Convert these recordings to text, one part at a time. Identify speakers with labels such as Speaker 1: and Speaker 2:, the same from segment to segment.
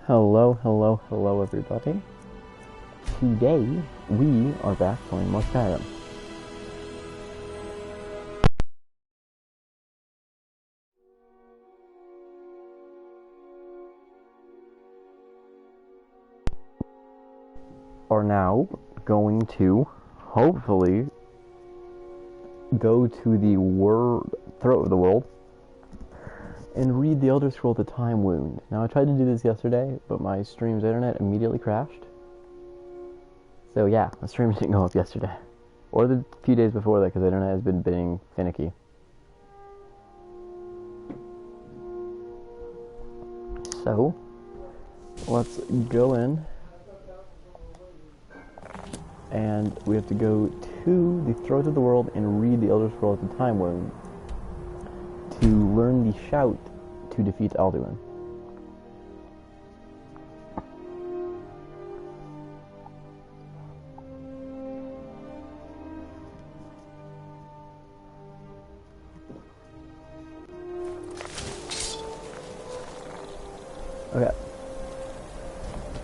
Speaker 1: Hello everybody. Today, we are back playing more Skyrim. Are now going to, hopefully, go to the throat of the world and read the Elder Scroll The Time Wound. Now, I tried to do this yesterday, but my stream's internet immediately crashed. So yeah, the stream didn't go up yesterday. Or the few days before that, because the internet has been being finicky. So, let's go in. And we have to go to the Throat of the World and read the Elder Scroll The Time Wound to learn the shout to defeat Alduin. Okay.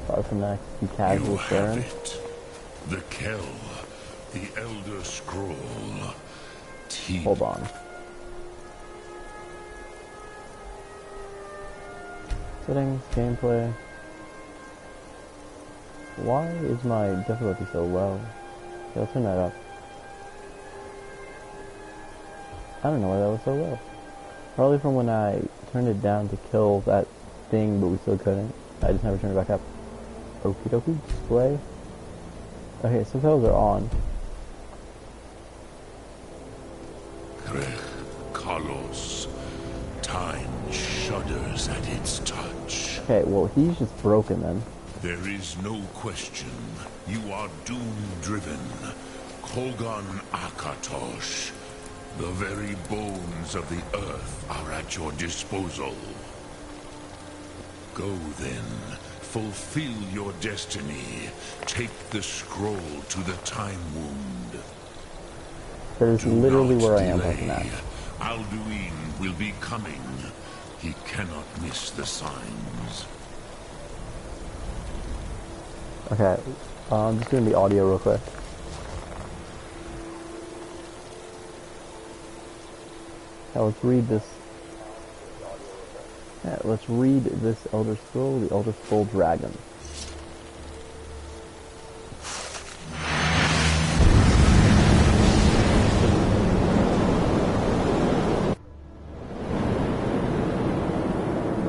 Speaker 1: Apart from that, the casual staring.
Speaker 2: The Kell, the Elder Scroll.
Speaker 1: Hold on. Settings, gameplay. Why is my difficulty so low? Okay, I'll turn that up. I don't know why that was so low. Probably from when I turned it down to kill that thing, but we still couldn't. I just never turned it back up. Okie dokie, display. Okay, subtitles are on.
Speaker 2: Carlos. Time shudders at its touch.
Speaker 1: Okay, well, he's just broken then.
Speaker 2: There is no question. You are doom-driven. Kogan Akatosh. The very bones of the earth are at your disposal. Go then. Fulfill your destiny. Take the scroll to the Time Wound.
Speaker 1: That is literally where I am looking at.
Speaker 2: Alduin will be coming. He cannot miss the signs.
Speaker 1: Okay, I'm just doing the audio real quick. Now let's read this. Yeah, let's read this Elder Scroll, the Elder Scroll Dragon.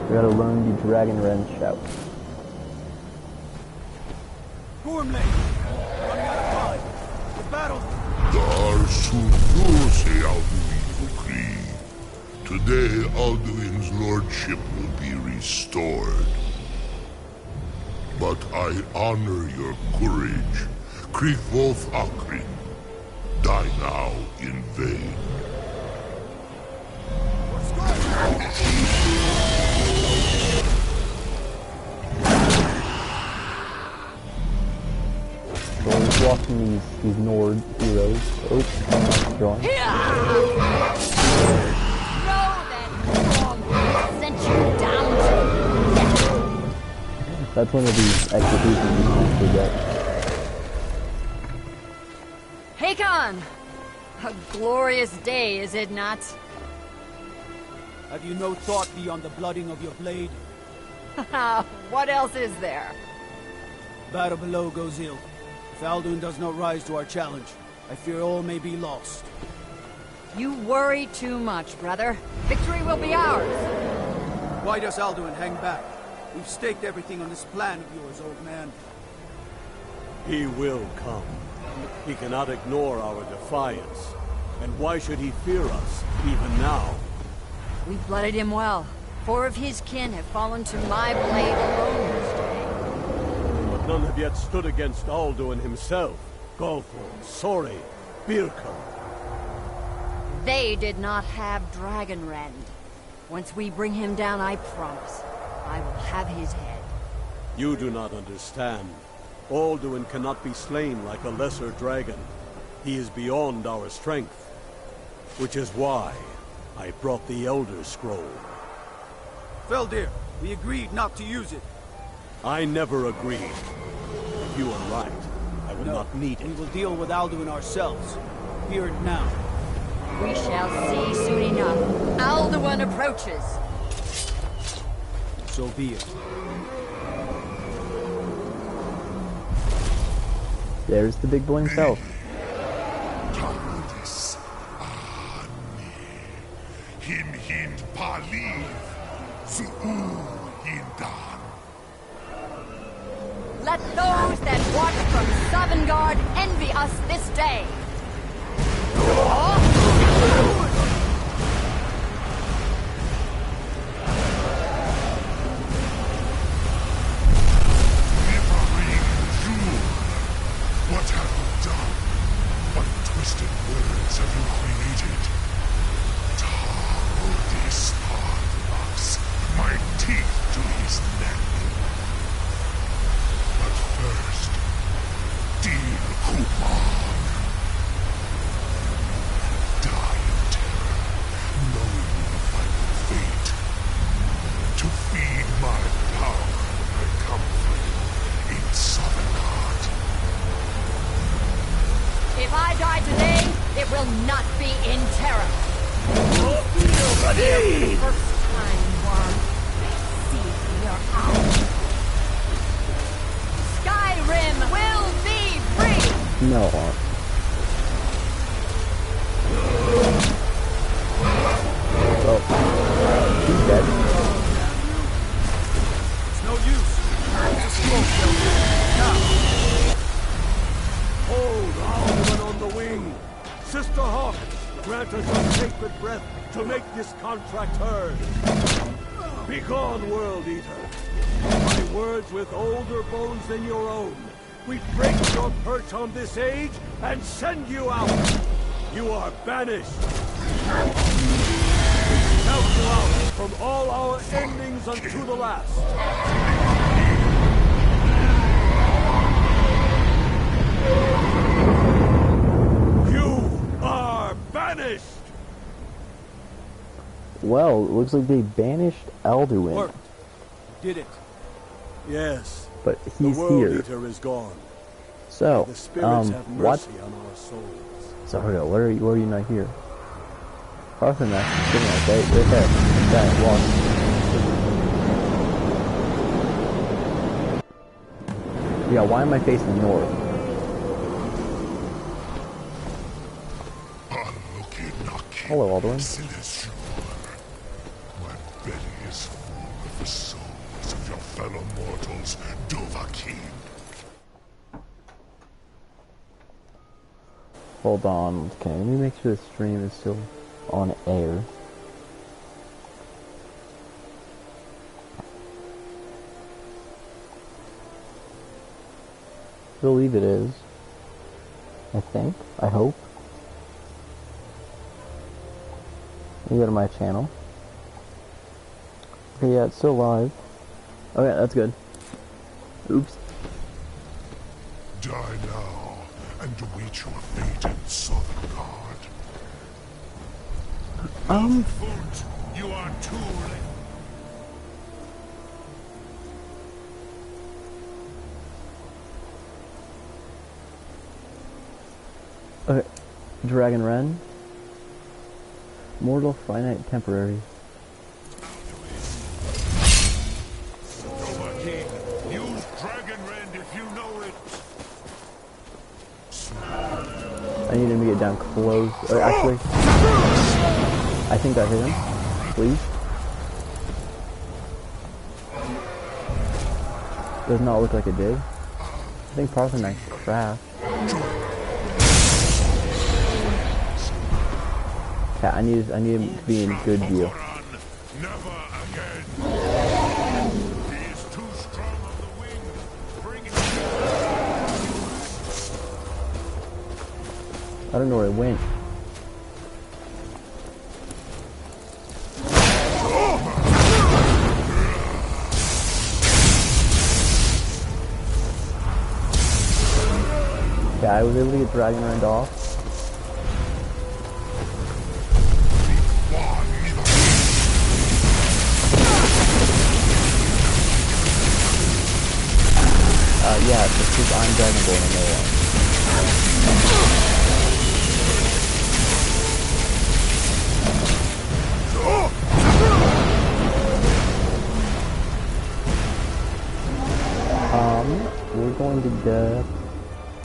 Speaker 1: We gotta learn the Dragon Wren shout.
Speaker 3: Gormley! Running out of time! The battle!
Speaker 2: Today, Alduin's lordship will be restored. But I honor your courage. Kriegwolf Akrin. Die now in vain.
Speaker 1: So we're watching these Nord heroes. Oops, I'm not drawing. That's one of these executions you can't forget.
Speaker 4: Hakon! A glorious day, is it not?
Speaker 3: Have you no thought beyond the blooding of your blade?
Speaker 4: What else is there?
Speaker 3: Battle below goes ill. If Alduin does not rise to our challenge, I fear all may be lost.
Speaker 4: You worry too much, brother. Victory will be ours.
Speaker 3: Why does Alduin hang back? We've staked everything on this plan of yours, old man.
Speaker 5: He will come. He cannot ignore our defiance. And why should he fear us, even now?
Speaker 4: We've blooded him well. 4 of his kin have fallen to my blade alone this day.
Speaker 5: But none have yet stood against Alduin himself. Golthor, Sori, Birka.
Speaker 4: They did not have Dragonrend. Once we bring him down, I promise, I will have his head.
Speaker 5: You do not understand. Alduin cannot be slain like a lesser dragon. He is beyond our strength. Which is why I brought the Elder Scroll.
Speaker 3: Feldir, we agreed not to use it.
Speaker 5: I never agreed. If you are right, I will not need
Speaker 3: We
Speaker 5: it.
Speaker 3: will deal with Alduin ourselves. Here and now.
Speaker 4: We shall see soon enough. Alduin approaches.
Speaker 3: So be it.
Speaker 1: There's the big boy himself.
Speaker 2: Tarudis, Him hind paliv, Zuu hindan.
Speaker 4: Let those that watch from Sovngarde envy us this day.
Speaker 2: What have you done? What twisted words have you created? Tarudis Parthenos, my teeth to his neck. But first, deal Kuman. Die in terror, knowing the final fate. To feed my power and my comfort in Sovngarde.
Speaker 4: If I die today, it will not be in terror. For the first time, Worm, see your out. Skyrim will be free!
Speaker 1: No. Oh. He's dead.
Speaker 3: It's no use. It's a smoke shelter. Now.
Speaker 5: Hold Alduin on the wing! Sister Hawk, grant us your sacred breath to make this contract heard. Begone, World Eater. My words with older bones than your own. We break your perch on this age and send you out. You are banished. We count you out from all our endings unto the last. You are banished!
Speaker 1: Well, it looks like they banished Alduin,
Speaker 3: Worked. Did it.
Speaker 5: Yes,
Speaker 1: but
Speaker 5: the
Speaker 1: he's
Speaker 5: World
Speaker 1: here.
Speaker 5: Eater is gone.
Speaker 1: So,
Speaker 5: The spirits have
Speaker 1: what?
Speaker 5: mercy on our souls.
Speaker 1: So, what are you not here? Parthenos is sitting right there. That walk. Yeah, why am I facing north? Hello, Alduin.
Speaker 2: My belly is full of the souls of your fellow mortals, Dovahkiin.
Speaker 1: Hold on. Okay, let me make sure the stream is still on air. I believe it is. I think. I hope. Let me go to my channel. Okay, yeah, it's still live. Okay, that's good. Oops.
Speaker 2: Die now, and await your fate in Sovngarde. Foot, you are too late.
Speaker 1: Okay. Dragon Ren. Mortal, finite, temporary.
Speaker 2: Dovahkiin, use Dragon Rend if you know it.
Speaker 1: I need him to get down close. Actually, I think I hit him. Please. Does not look like it did. I think Parthenos crashed. Yeah, I need him to be in good view.
Speaker 2: Never again. He is too strong on the wing. Bring him.
Speaker 1: I don't know where it went. Yeah, I was able to get Dragon Rend off. Yeah, because I'm Dragonborn and no one. We're going to get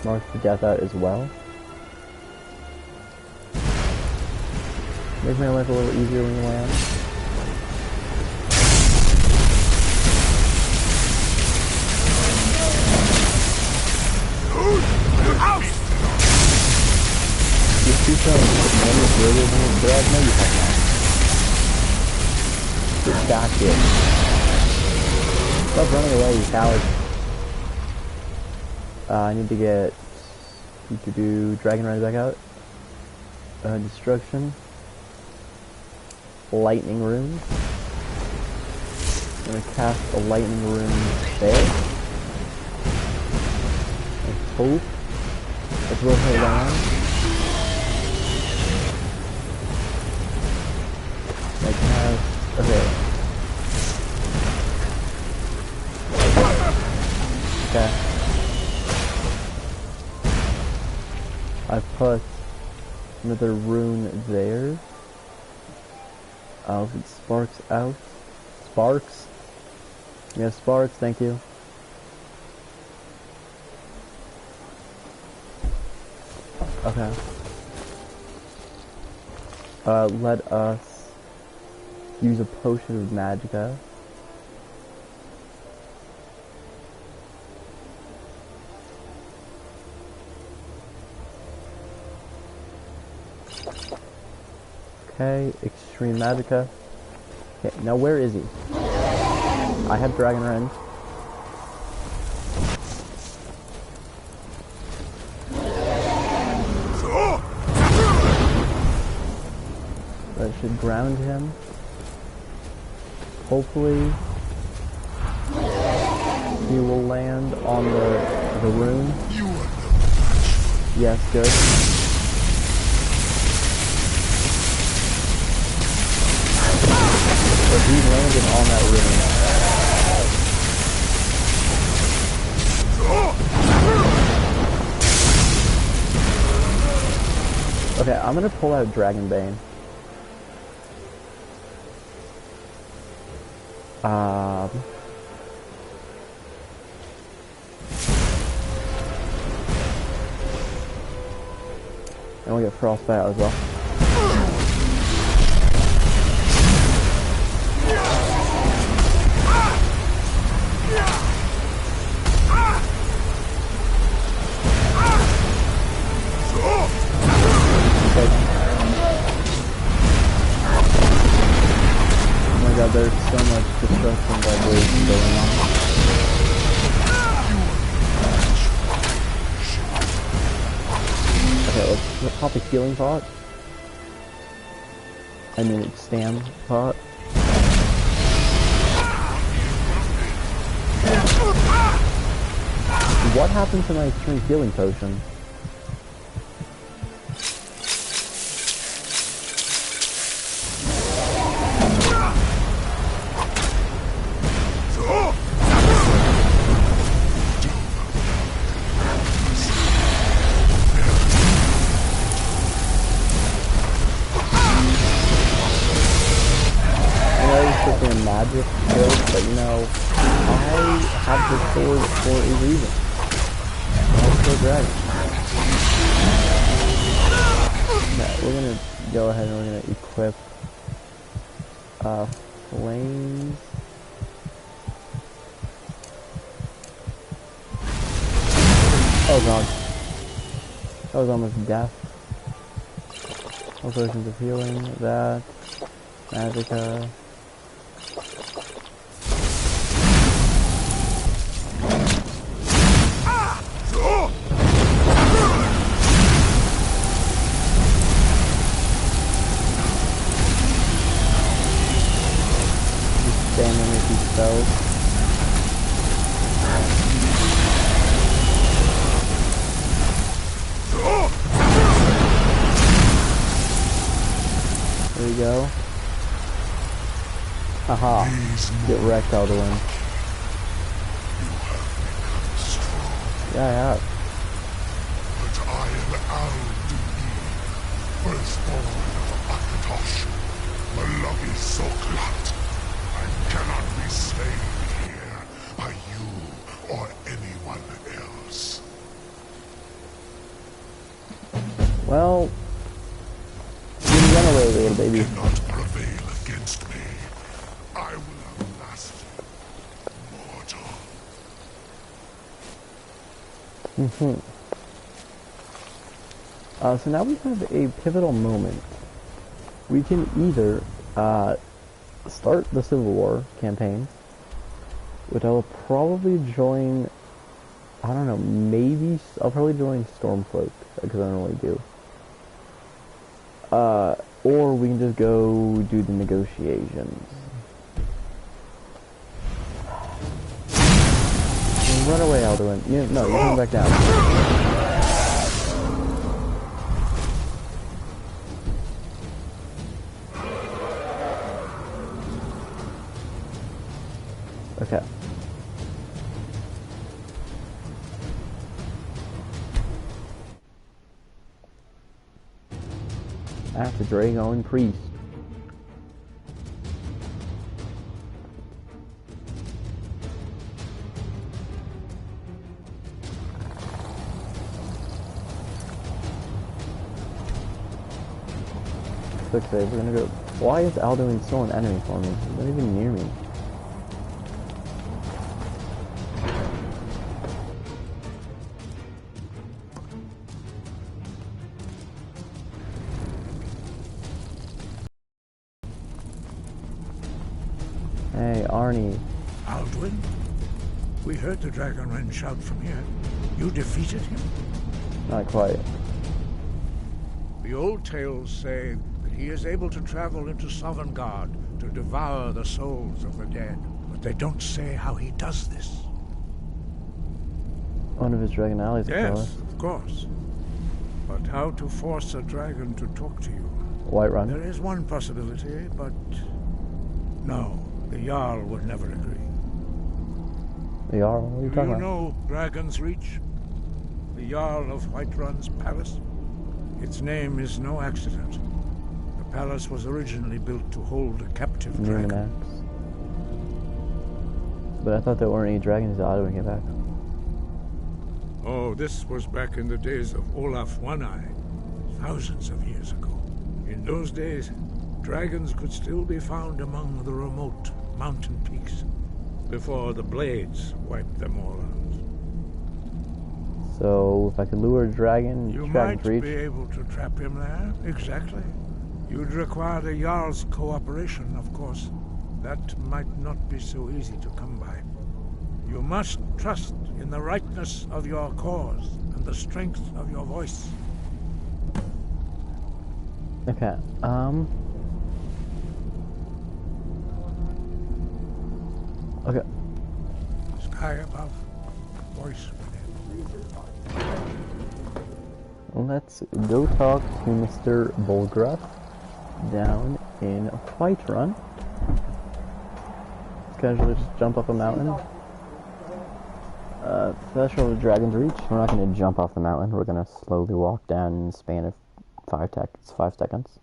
Speaker 1: Mark the Death out as well. Make my life a little easier when you land. You shoot them one is greater than his breath? No, you can't. Get back here. Stop running away, you coward. I need to get Dragon Ride back out. Destruction. Lightning Rune. I'm gonna cast a lightning rune there. I hope that's where he'll land. I have okay. I put another rune there. I'll get sparks out. Sparks? Yeah, sparks, thank you. Okay. Let us use a potion of magicka. Okay, extreme magicka. Okay, now where is he? I have Dragon Rend. That should ground him. Hopefully he will land on the rune. Yes, good. But he landed on that rune. Okay, I'm gonna pull out Dragonbane. And we get Frostbite out as well. There's so much destruction by waves going on. Okay, let's pop a healing pot. I mean, stand pot. What happened to my extreme healing potion? Magic build, but you know, I have the sword for a reason. I'll kill dragon. Okay, we're gonna go ahead and we're gonna equip flames. Oh god. That was almost death. All potions of healing, that, magicka. Spells. There we go. Haha. Get wrecked, Alduin. Yeah, I have.
Speaker 2: But I am Al-Duin, firstborn of Akatosh, Malagi Soklat. I cannot be slain here by you or anyone else.
Speaker 1: Well, you run away, little baby.
Speaker 2: You cannot prevail against me. I will outlast mortal.
Speaker 1: So now we have a pivotal moment. We can either start the Civil War campaign, which I will probably join. I don't know, maybe I'll probably join Stormcloak because I don't really do. Or we can just go do the negotiations. Run away, Alduin. No, you're coming back down. Okay. That's a Dragon priest. Quick save, we're gonna go. Why is Alduin still an enemy for me? He's not even near me. Hey, Arnie.
Speaker 6: Alduin? We heard the Dragonren shout from here. You defeated him?
Speaker 1: Not quite.
Speaker 6: The old tales say that he is able to travel into Sovngarde to devour the souls of the dead. But they don't say how he does this.
Speaker 1: One of his dragon allies,
Speaker 6: Yes, of course. But how to force a dragon to talk to you?
Speaker 1: Whiterun.
Speaker 6: There is one possibility, but no, the Jarl would never agree.
Speaker 1: The Jarl? What are you
Speaker 6: Do
Speaker 1: talking
Speaker 6: you
Speaker 1: about?
Speaker 6: know Dragon's Reach? The Jarl of Whiterun's palace? Its name is no accident. The palace was originally built to hold a captive dragon.
Speaker 1: Numinax. But I thought there weren't any dragons that Alduin came back.
Speaker 6: Oh, this was back in the days of Olaf One-Eye, thousands of years ago. In those days, dragons could still be found among the remote mountain peaks, before the blades wiped them all out.
Speaker 1: So, if I could lure a dragon,
Speaker 6: You
Speaker 1: Dragon's
Speaker 6: might
Speaker 1: Reach.
Speaker 6: be able to trap him there, exactly. You'd require the Jarl's cooperation, of course. That might not be so easy to come by. You must trust in the rightness of your cause and the strength of your voice.
Speaker 1: Okay, Okay.
Speaker 6: Sky above, voice within.
Speaker 1: Let's go talk to Mr. Bulgruff down in Whiterun. Let's casually just jump up a mountain. Special Dragon's Reach. We're not going to jump off the mountain. We're going to slowly walk down in the span of 5 seconds.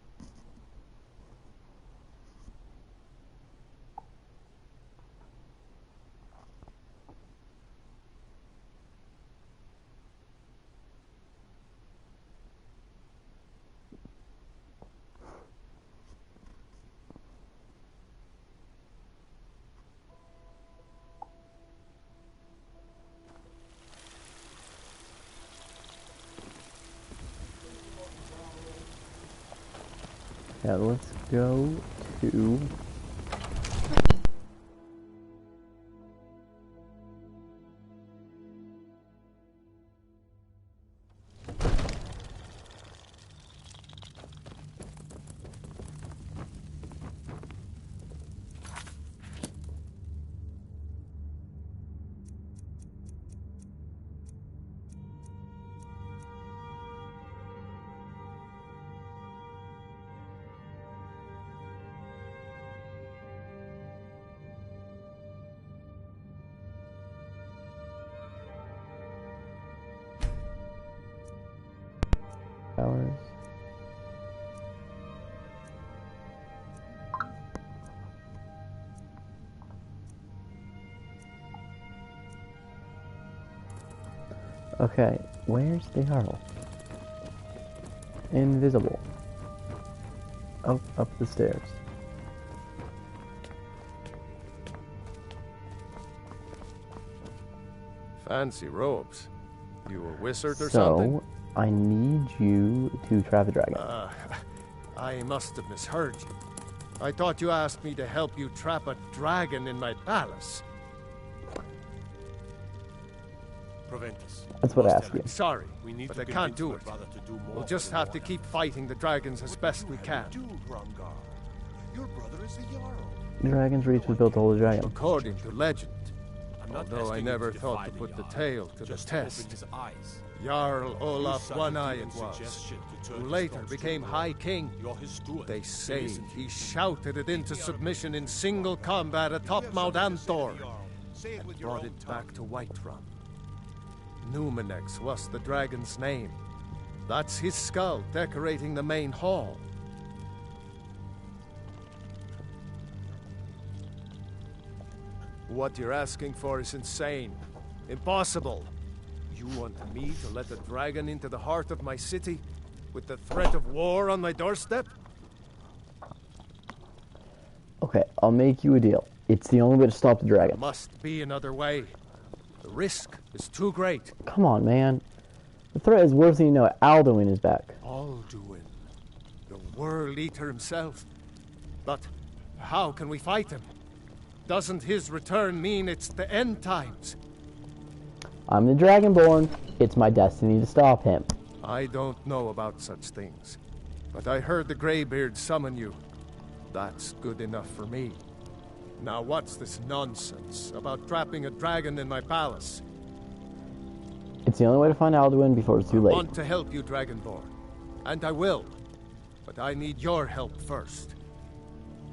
Speaker 1: Yeah, let's go to... Okay, where's the Jarl? Invisible. Oh, up the stairs.
Speaker 7: Fancy robes. You a wizard or
Speaker 1: So,
Speaker 7: something?
Speaker 1: I need you to trap the dragon.
Speaker 7: I must have misheard you. I thought you asked me to help you trap a dragon in my palace.
Speaker 5: Prevent us.
Speaker 1: That's what I asked you.
Speaker 7: Sorry,
Speaker 5: We need
Speaker 7: but
Speaker 5: to
Speaker 7: I can't
Speaker 5: convince
Speaker 7: do
Speaker 5: my
Speaker 7: it.
Speaker 5: brother to do more
Speaker 7: We'll
Speaker 5: for
Speaker 7: just
Speaker 5: the
Speaker 7: have to
Speaker 5: Warhammer.
Speaker 7: keep fighting the dragons as best we can.
Speaker 5: Do, Hrongar. Your brother is a Jarl.
Speaker 1: Dragon's Reach was built to hold a dragon.
Speaker 7: According to legend.
Speaker 5: I'm not
Speaker 7: Although I
Speaker 5: asking
Speaker 7: never
Speaker 5: you to
Speaker 7: thought
Speaker 5: defy
Speaker 7: to
Speaker 5: the
Speaker 7: put the
Speaker 5: Jarl,
Speaker 7: tail to the
Speaker 5: just open
Speaker 7: test.
Speaker 5: his eyes.
Speaker 7: Jarl Olaf
Speaker 5: You
Speaker 7: One-Eye
Speaker 5: cited
Speaker 7: it
Speaker 5: human
Speaker 7: was,
Speaker 5: suggestion to turn
Speaker 7: who
Speaker 5: his
Speaker 7: later
Speaker 5: thoughts to
Speaker 7: became
Speaker 5: war.
Speaker 7: High King.
Speaker 5: You're his steward.
Speaker 7: They say
Speaker 5: Listen to
Speaker 7: he
Speaker 5: me.
Speaker 7: shouted it into submission in single combat atop Mount Anthor and brought it back to Whiterun. Numenex was the dragon's name. That's his skull decorating the main hall. What you're asking for is insane. Impossible. You want me to let a dragon into the heart of my city with the threat of war on my doorstep?
Speaker 1: Okay, I'll make you a deal. It's the only way to stop the
Speaker 7: There
Speaker 1: dragon.
Speaker 7: must be another way. The risk is too great.
Speaker 1: Come on, man. The threat is worse than you know. Alduin is back.
Speaker 7: Alduin, the World Eater himself. But how can we fight him? Doesn't his return mean it's the end times?
Speaker 1: I'm the Dragonborn. It's my destiny to stop him.
Speaker 7: I don't know about such things, but I heard the Greybeard summon you. That's good enough for me. Now what's this nonsense about trapping a dragon in my palace?
Speaker 1: It's the only way to find Alduin before it's too
Speaker 7: I
Speaker 1: late.
Speaker 7: want to help you, Dragonborn, and I will, but I need your help first.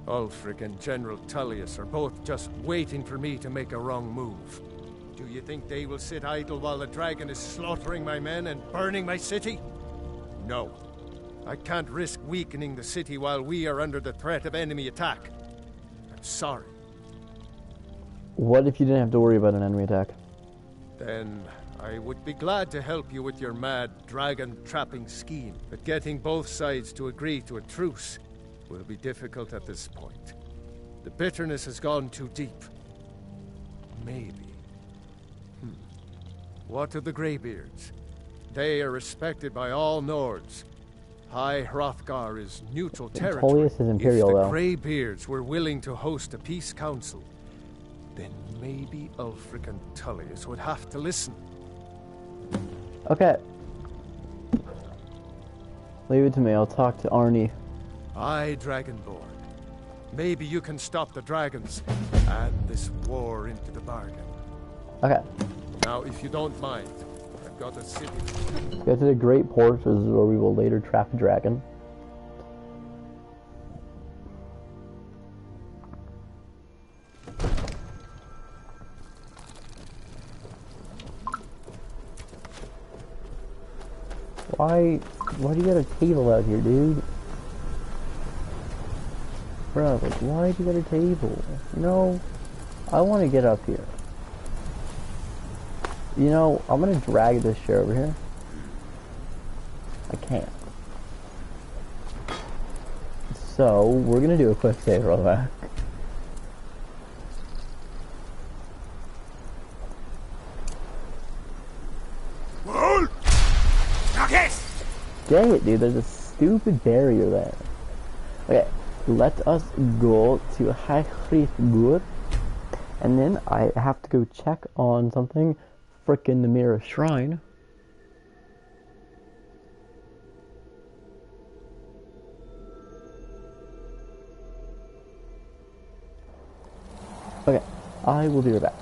Speaker 7: Ulfric and General Tullius are both just waiting for me to make a wrong move. Do you think they will sit idle while the dragon is slaughtering my men and burning my city? No. I can't risk weakening the city while we are under the threat of enemy attack. I'm sorry.
Speaker 1: What if you didn't have to worry about an enemy attack?
Speaker 7: Then I would be glad to help you with your mad dragon trapping scheme, but getting both sides to agree to a truce will be difficult at this point. The bitterness has gone too deep. Maybe. What of the Greybeards? They are respected by all Nords. High Hrothgar is neutral territory.
Speaker 1: Tullius is imperial,
Speaker 7: if the
Speaker 1: though.
Speaker 7: Greybeards were willing to host a peace council, then maybe Ulfric and Tullius would have to listen.
Speaker 1: Okay. Leave it to me. I'll talk to Arnie.
Speaker 7: Aye, Dragonborn. Maybe you can stop the dragons and this war into the bargain.
Speaker 1: Okay.
Speaker 7: Now, if you don't mind, I've got a city.
Speaker 1: Go to the Great Porch, this is where we will later trap a dragon. Why do you got a table out here, dude? Bro, like, why do you got a table? No, I want to get up here. You know, I'm gonna drag this chair over here. I can't. So, we're gonna do a quick save real back. Dang it, dude, there's a stupid barrier there. Okay, let us go to Heichrichgur, and then I have to go check on something. Frickin' the Mirror Shrine. Okay, I will be right back.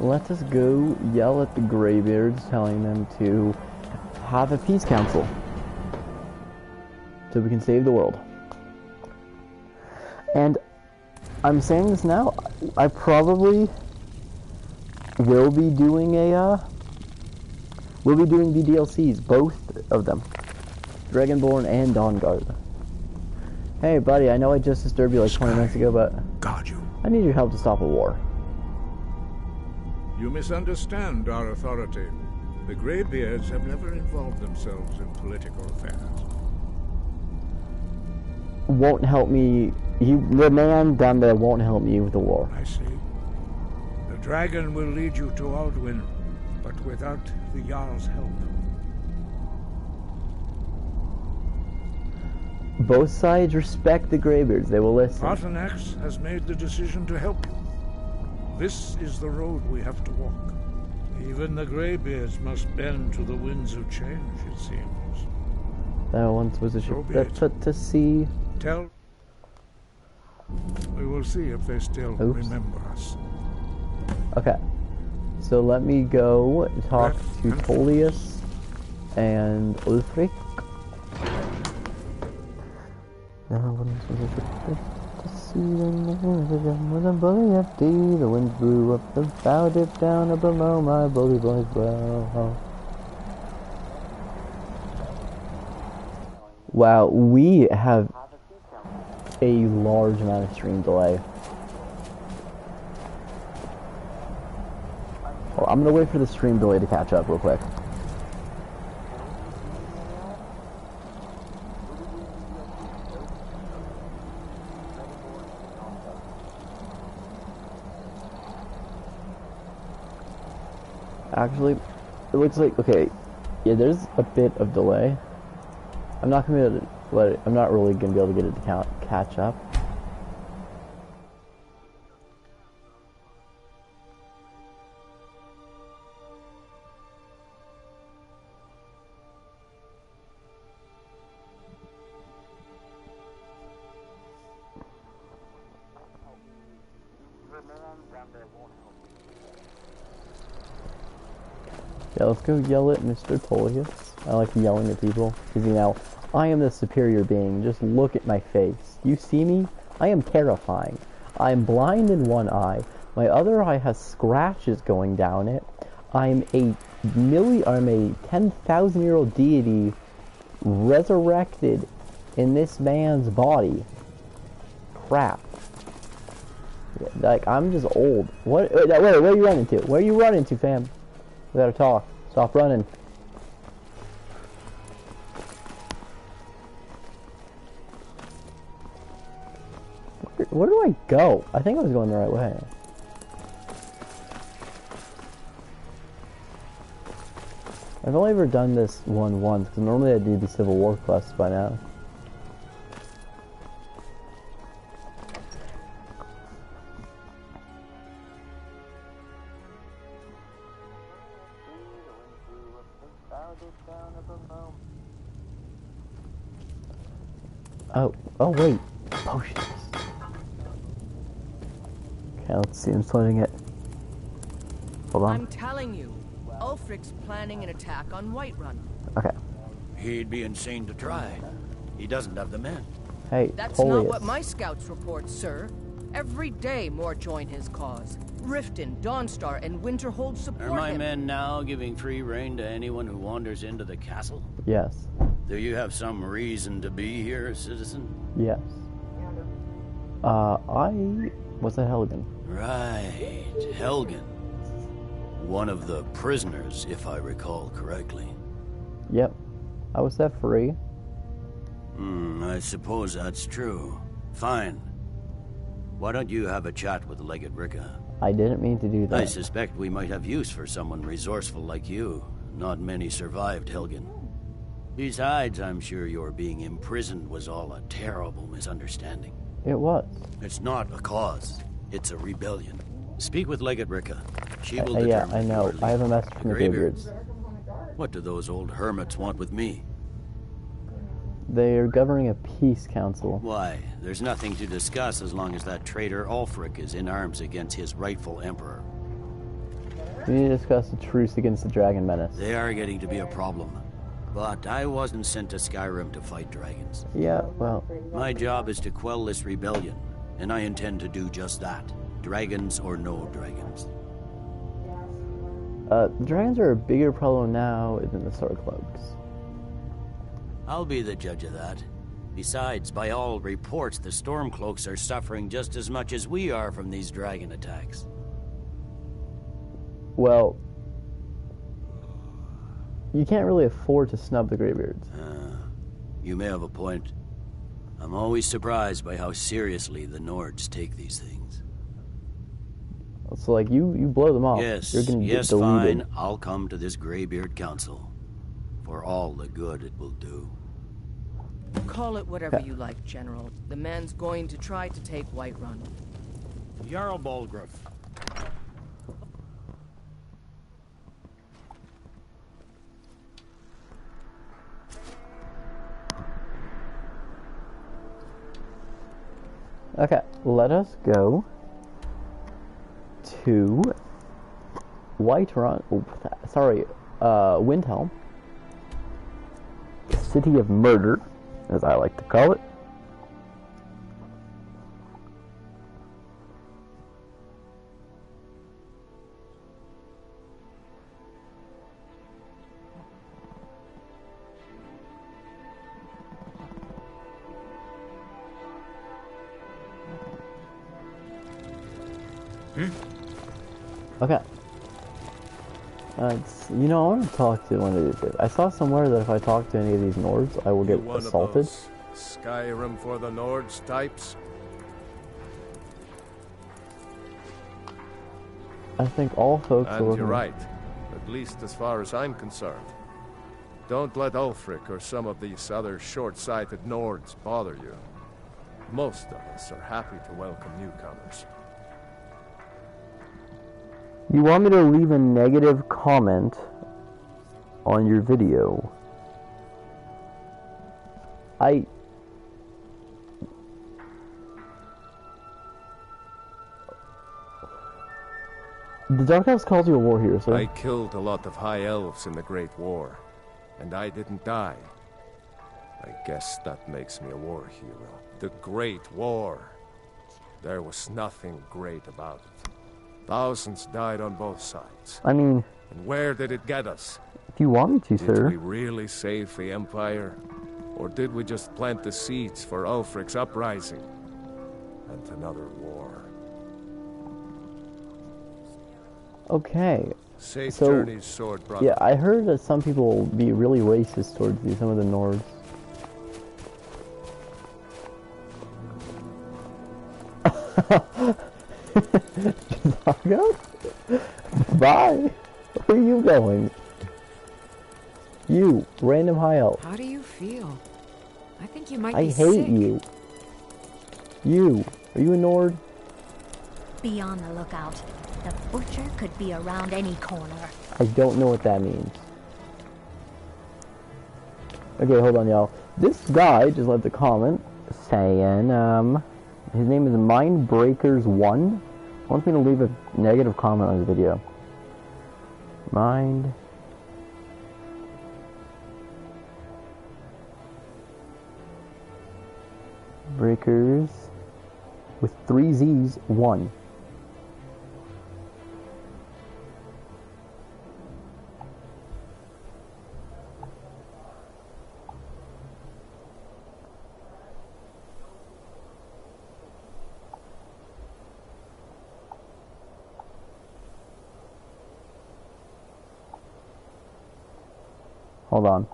Speaker 1: let us go yell at the Greybeards, telling them to have a peace council so we can save the world. And I'm saying this now, I probably will be doing the DLCs, both of them, Dragonborn and Dawnguard. Hey buddy, I know I just disturbed you like 20 minutes ago, but
Speaker 6: Guard you.
Speaker 1: I need your help to stop a war.
Speaker 6: You misunderstand our authority. The Greybeards have never involved themselves in political affairs.
Speaker 1: Won't help me. The man down there won't help me with the war.
Speaker 6: I see. The dragon will lead you to Alduin, but without the Jarl's help.
Speaker 1: Both sides respect the Greybeards. They will listen.
Speaker 6: Arthanax has made the decision to help you. This is the road we have to walk. Even the Greybeards must bend to the winds of change, it seems.
Speaker 1: That once was a ship
Speaker 6: So be
Speaker 1: that
Speaker 6: it.
Speaker 1: put to sea.
Speaker 6: We will see if they still remember us.
Speaker 1: Okay. So let me go talk to Tullius and Ulfric. With a bully FD, the wind blew up the bow, dipped down up below my bully boy's brow. Wow, we have a large amount of stream delay. Well, I'm gonna wait for the stream delay to catch up real quick. Actually, it looks like, okay, yeah, there's a bit of delay. I'm not gonna be able to let it, I'm not really gonna be able to get it to catch up. Yeah, let's go yell at Mr. Tullius. I like yelling at people, because, you know, I am the superior being. Just look at my face. You see me? I am terrifying. I am blind in one eye. My other eye has scratches going down it. I'm a 10,000-year-old deity resurrected in this man's body. Crap. Like, I'm just old. What? Wait, where are you running to? Where are you running to, fam? We gotta talk. Stop running. Where do I go? I think I was going the right way. I've only ever done this one once, because normally I do the Civil War quests by now. Oh wait, potions. Okay, let's see, I'm floating it. Hold on.
Speaker 8: I'm telling you, Ulfric's planning an attack on Whiterun.
Speaker 1: Okay.
Speaker 9: He'd be insane to try. He doesn't have the men.
Speaker 1: Hey,
Speaker 8: That's
Speaker 1: Tullius.
Speaker 8: not what my scouts report, sir. Every day more join his cause. Riften, Dawnstar, and Winterhold support
Speaker 9: Are my
Speaker 8: him.
Speaker 9: men now giving free rein to anyone who wanders into the castle?
Speaker 1: Yes.
Speaker 9: Do you have some reason to be here, citizen?
Speaker 1: Yes. Was that Helgen?
Speaker 9: Right, Helgen. One of the prisoners, if I recall correctly.
Speaker 1: Yep. I was set free.
Speaker 9: I suppose that's true. Fine. Why don't you have a chat with Legate Ricka?
Speaker 1: I didn't mean to do that.
Speaker 9: I suspect we might have use for someone resourceful like you. Not many survived, Helgen. Besides, I'm sure your being imprisoned was all a terrible misunderstanding.
Speaker 1: It was.
Speaker 9: It's not a cause. It's a rebellion. Speak with Legate Ricka. She will
Speaker 1: Yeah,
Speaker 9: determine
Speaker 1: I know.
Speaker 9: your
Speaker 1: I have a
Speaker 9: lead.
Speaker 1: message from the Greybeards.
Speaker 9: What do those old hermits want with me?
Speaker 1: They're governing a peace council.
Speaker 9: Why? There's nothing to discuss as long as that traitor Ulfric is in arms against his rightful emperor.
Speaker 1: We need to discuss the truce against the dragon menace.
Speaker 9: They are getting to be a problem. But I wasn't sent to Skyrim to fight dragons.
Speaker 1: Yeah, well...
Speaker 9: My job is to quell this rebellion, and I intend to do just that. Dragons or no dragons.
Speaker 1: Dragons are a bigger problem now than the Stormcloaks.
Speaker 9: I'll be the judge of that. Besides, by all reports, the Stormcloaks are suffering just as much as we are from these dragon attacks.
Speaker 1: Well... You can't really afford to snub the Greybeards.
Speaker 9: You may have a point. I'm always surprised by how seriously the Nords take these things.
Speaker 1: So, like, you blow them off.
Speaker 9: Yes,
Speaker 1: You're gonna
Speaker 9: yes,
Speaker 1: get deleted.
Speaker 9: fine. I'll come to this Greybeard Council. For all the good it will do.
Speaker 8: Call it whatever you like, General. The man's going to try to take Whiterun.
Speaker 9: Jarl Balgruuf.
Speaker 1: Okay, let us go to Whiterun. Oh, sorry, Windhelm, the city of murder, as I like to call it. Okay. You know, I want to talk to one of these guys. I saw somewhere that if I talk to any of these Nords, I will get assaulted.
Speaker 7: Skyrim for the Nords types?
Speaker 1: I think all folks are
Speaker 7: And
Speaker 1: looking...
Speaker 7: you're right, at least as far as I'm concerned. Don't let Ulfric or some of these other short-sighted Nords bother you. Most of us are happy to welcome newcomers.
Speaker 1: You want me to leave a negative comment on your video? The Dark Elves calls you a war hero, sir.
Speaker 7: I killed a lot of high elves in the Great War, and I didn't die. I guess that makes me a war hero. The Great War. There was nothing great about it. Thousands died on both sides.
Speaker 1: I mean...
Speaker 7: And where did it get us?
Speaker 1: If you want me to, sir.
Speaker 7: Did we really save the Empire? Or did we just plant the seeds for Ulfric's uprising? And another war.
Speaker 1: Okay.
Speaker 7: Safe journeys, sword brother.
Speaker 1: Yeah, I heard that some people will be really racist towards you, some of the Nords. Go? Bye. Where are you going? You, random high elf.
Speaker 4: How do you feel? I think you might
Speaker 1: I
Speaker 4: be
Speaker 1: hate
Speaker 4: sick.
Speaker 1: you. You, are you a Nord?
Speaker 10: Be on the lookout. The butcher could be around any corner.
Speaker 1: I don't know what that means. Okay, hold on, y'all. This guy just left a comment saying, his name is Mindbreakers1. Wants me to leave a negative comment on his video. Mindbreakers with 3 Z's, 1. Hold on.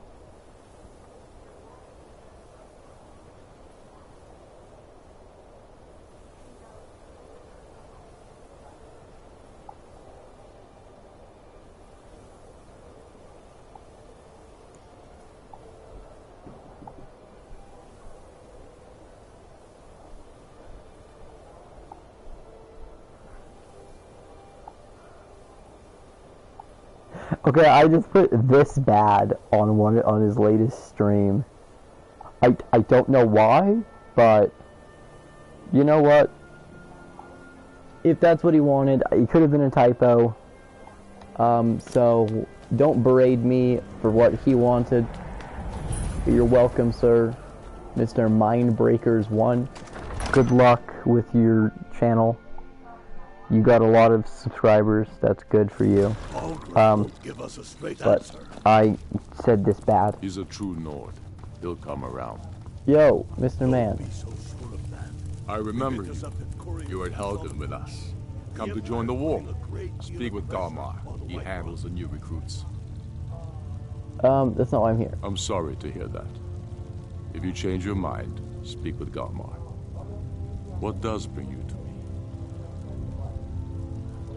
Speaker 1: Okay, I just put this bad on his latest stream. I don't know why, but you know what? If that's what he wanted, it could have been a typo. So don't berate me for what he wanted. You're welcome, sir. Mr. Mindbreakers1. Good luck with your channel. You got a lot of subscribers. That's good for you.
Speaker 5: Give us a straight
Speaker 1: But
Speaker 5: answer.
Speaker 1: I said this bad.
Speaker 2: He's a true Nord. He'll come around.
Speaker 1: Yo, Mr. Man.
Speaker 5: Be so sure of that.
Speaker 2: I remember you. You were at Helgen with us. Come to join the war. Speak with Galmar. He handles the new recruits.
Speaker 1: That's not why I'm here.
Speaker 2: I'm sorry to hear that. If you change your mind, speak with Galmar. What does bring you to me?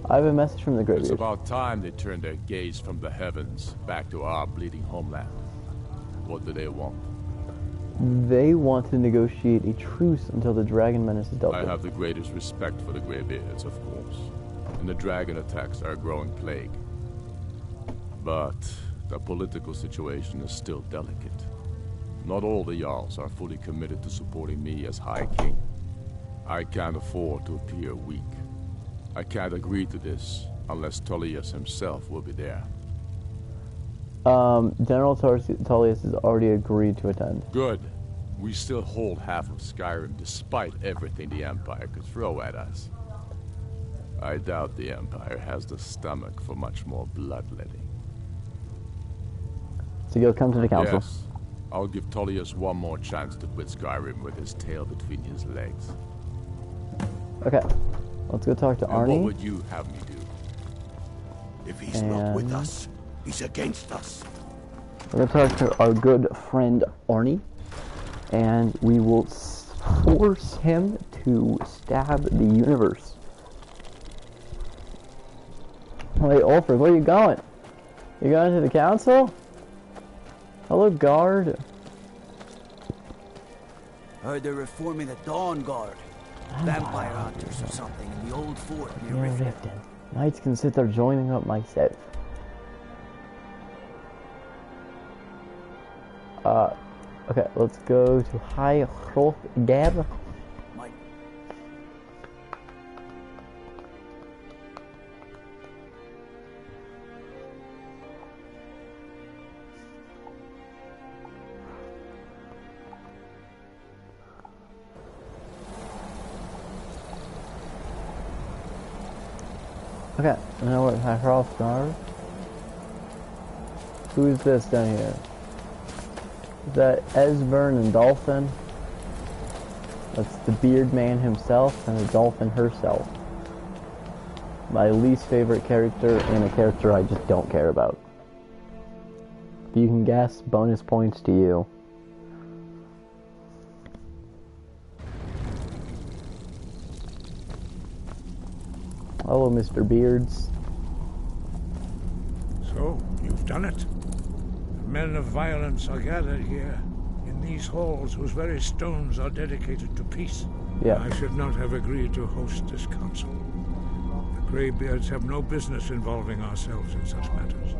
Speaker 1: I have a message from the
Speaker 2: It's
Speaker 1: Greybeard.
Speaker 2: about time they turned their gaze from the heavens back to our bleeding homeland. What do they want?
Speaker 1: They want to negotiate a truce until the dragon menace is dealt
Speaker 2: I
Speaker 1: with.
Speaker 2: have the greatest respect for the Greybeards, of course. And the dragon attacks are a growing plague. But the political situation is still delicate. Not all the Jarls are fully committed to supporting me as High King. I can't afford to appear weak. I can't agree to this unless Tullius himself will be there.
Speaker 1: General Tullius has already agreed to attend.
Speaker 2: Good. We still hold half of Skyrim despite everything the Empire could throw at us. I doubt the Empire has the stomach for much more bloodletting.
Speaker 1: So you'll come to the council.
Speaker 2: Yes. I'll give Tullius one more chance to quit Skyrim with his tail between his legs.
Speaker 1: Okay. Let's go talk to
Speaker 2: And
Speaker 1: Arnie.
Speaker 2: what would you have me do?
Speaker 5: If he's not with
Speaker 1: And-
Speaker 5: us, he's against us.
Speaker 1: We're going to talk to our good friend Arnie. And we will force him to stab the universe. Wait, Ulfric, where are you going? You going to the council? Hello, guard.
Speaker 3: Heard they're reforming the Dawn Guard. Vampire hunters or something in the old fort near
Speaker 1: Near
Speaker 3: Riften.
Speaker 1: Riften. Knights consider joining up myself. Okay, let's go to High Hrothgar.
Speaker 3: Might
Speaker 1: Okay, now we're at High Hrothgar. Who is this down here? Is that Esbern and Dolphin? That's the Beard Man himself and the Dolphin herself. My least favorite character and a character I just don't care about. If you can guess, bonus points to you. Hello, Mr. Beards.
Speaker 6: So, you've done it. The men of violence are gathered here, in these halls whose very stones are dedicated to peace.
Speaker 1: Yeah.
Speaker 6: I should not have agreed to host this council. The Greybeards have no business involving ourselves in such matters.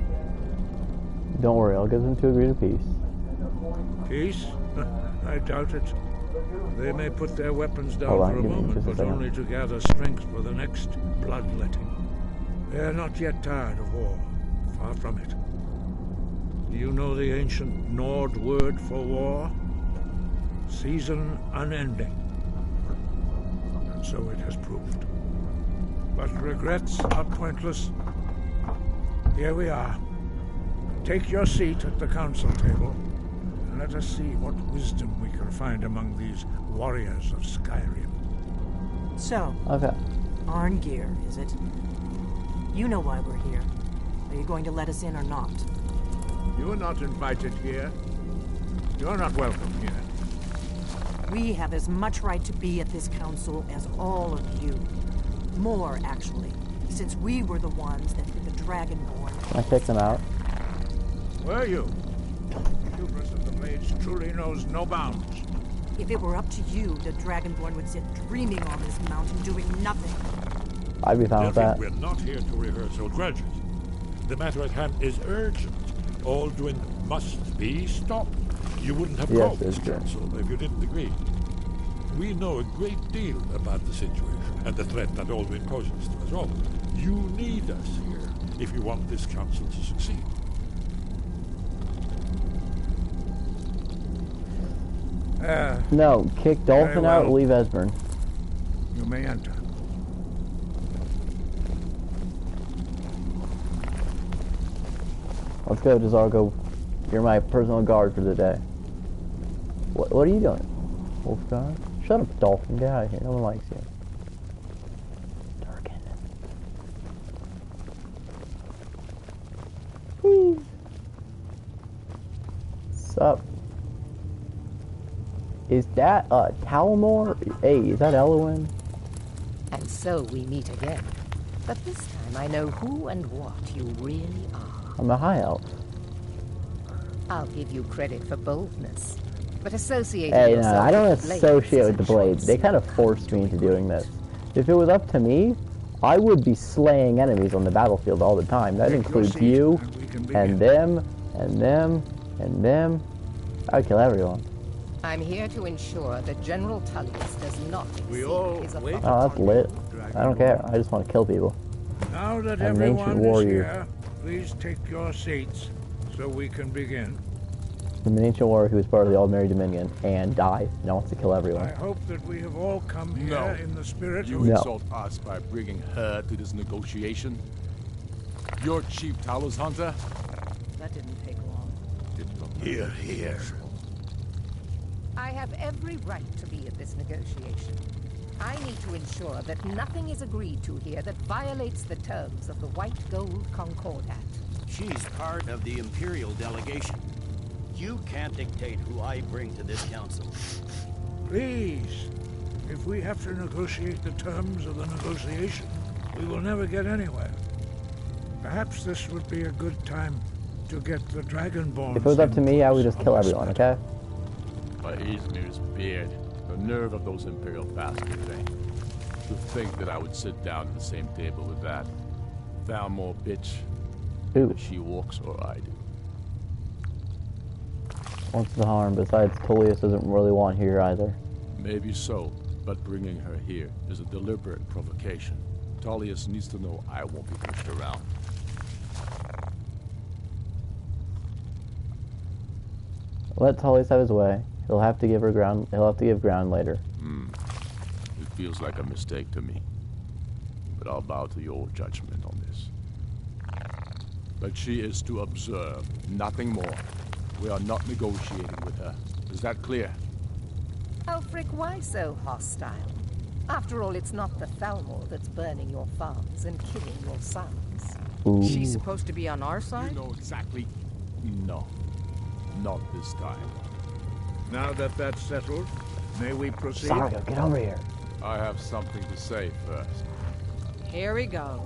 Speaker 1: Don't worry, I'll get them to agree to peace.
Speaker 6: Peace? I doubt it. They may put their weapons down
Speaker 1: Hold on,
Speaker 6: for a
Speaker 1: give me
Speaker 6: moment,
Speaker 1: just a
Speaker 6: but
Speaker 1: second.
Speaker 6: only to gather strength for the next bloodletting. They are not yet tired of war. Far from it. Do you know the ancient Nord word for war? Season unending. And so it has proved. But regrets are pointless. Here we are. Take your seat at the council table, and let us see what wisdom we can find among these warriors of Skyrim.
Speaker 11: So,
Speaker 1: Okay.
Speaker 11: Arngeir, is it? You know why we're here. Are you going to let us in or not?
Speaker 6: You are not invited here. You're not welcome here.
Speaker 11: We have as much right to be at this council as all of you. More, actually, since we were the ones that did the Dragonborn.
Speaker 1: Can I kick them out?
Speaker 6: Were you? The hubris of the Blades truly knows no bounds.
Speaker 11: If it were up to you, the Dragonborn would sit dreaming on this mountain doing nothing.
Speaker 1: I'd be fine with that.
Speaker 12: We're not here to rehearse old grudges. The matter at hand is urgent. All doing must be stopped. You wouldn't have
Speaker 1: Yes,
Speaker 12: called this
Speaker 1: it's true.
Speaker 12: council if you didn't agree. We know a great deal about the situation and the threat that Alduin poses to us all. You need us here. if you want this council to succeed.
Speaker 1: No, kick Dolphin out, leave Esbern.
Speaker 6: You may enter.
Speaker 1: Let's go, Dazargo. You're my personal guard for the day. What are you doing? Wolfguard? Shut up, Dolphin. Get out of here. No one likes you. Durkin. Please. Sup? Is that Talamor? Hey, is that Elwyn?
Speaker 8: And so we meet again. But this time I know who and what you really are.
Speaker 1: I'm a high elf.
Speaker 8: I'll give you credit for boldness. But associating
Speaker 1: Hey, no,
Speaker 8: yourself
Speaker 1: I don't
Speaker 8: with the
Speaker 1: associate with the
Speaker 8: Blades
Speaker 1: Blades. They kind of forced me into doing this. If it was up to me, I would be slaying enemies on the battlefield all the time. That includes you, and them, and them, and them. I would kill everyone.
Speaker 8: I'm here to ensure that General Tullius does not exceed his authority.
Speaker 1: Oh, that's lit. I don't care. I just want to kill people.
Speaker 6: Now that
Speaker 1: I'm an ancient
Speaker 6: everyone is
Speaker 1: warrior.
Speaker 6: here, please take your seats so we can begin.
Speaker 1: I'm an ancient warrior who was part of the Aldmeri Dominion and died and wants to kill everyone.
Speaker 6: I hope that we have all come here in the spirit
Speaker 13: You
Speaker 6: of...
Speaker 13: insult us by bringing her to this negotiation? You're Chief Talos Hunter?
Speaker 8: That didn't take long.
Speaker 13: Here, here.
Speaker 8: I have every right to be at this negotiation. I need to ensure that nothing is agreed to here that violates the terms of the White Gold Concordat.
Speaker 9: She's part of the Imperial delegation. You can't dictate who I bring to this council.
Speaker 6: Please, if we have to negotiate the terms of the negotiation, we will never get anywhere. Perhaps this would be a good time to get the Dragonborn.
Speaker 1: If it was up to me, I would just kill everyone, okay?
Speaker 13: By Izmir's beard, the nerve of those Imperial bastards, eh? To think that I would sit down at the same table with that Thalmor bitch.
Speaker 1: Who?
Speaker 13: She walks or I do.
Speaker 1: What's the harm? Besides, Tullius doesn't really want here either.
Speaker 13: Maybe so, but bringing her here is a deliberate provocation. Tullius needs to know I won't be pushed around.
Speaker 1: Let Tullius have his way. He'll have to give her ground. He'll have to give ground later.
Speaker 13: It feels like a mistake to me, but I'll bow to your judgment on this. But she is to observe, nothing more. We are not negotiating with her. Is that clear?
Speaker 8: Ulfric, why so hostile? After all, it's not the Thalmor that's burning your farms and killing your sons.
Speaker 1: Ooh.
Speaker 8: She's supposed to be on our side?
Speaker 13: You know exactly. No. Not this time.
Speaker 6: Now that that's settled, may we proceed?
Speaker 1: Sargo, get over here.
Speaker 13: I have something to say first.
Speaker 8: Here we go.